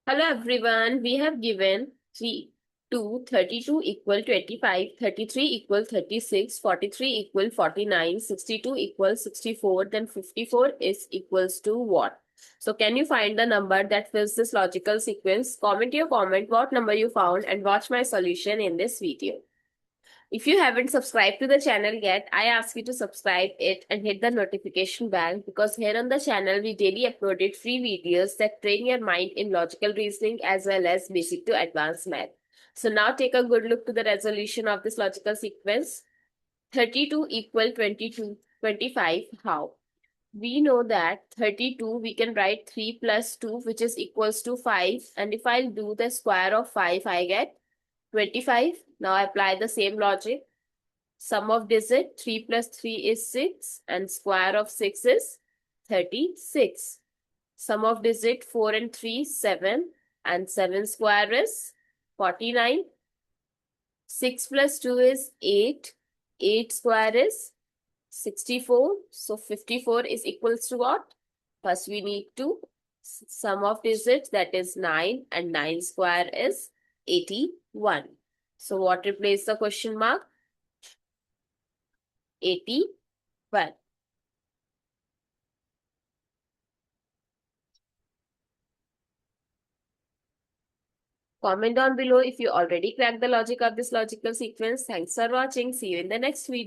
Hello everyone, we have given 3 2 32 equal 25, 33 equal 36, 43 equal 49, 62 equal 64, then 54 is equals to what? So can you find the number that fills this logical sequence? Comment your comment what number you found and watch my solution in this video. If you haven't subscribed to the channel yet, I ask you to subscribe it and hit the notification bell because here on the channel we daily uploaded free videos that train your mind in logical reasoning as well as basic to advanced math. So now take a good look to the resolution of this logical sequence. 32 equal 25. How? We know that 32 we can write 3 plus 2 which is equals to 5, and if I'll do the square of 5 I get 25. Now apply the same logic. Sum of digit 3 plus 3 is 6 and square of 6 is 36. Sum of digit 4 and 3 7 and 7 square is 49. 6 plus 2 is 8. 8 square is 64. So 54 is equals to what? First we need to sum of digits, that is 9, and 9 square is 81. So what replaces the question mark? 81. Comment down below if you already cracked the logic of this logical sequence. Thanks for watching. See you in the next video.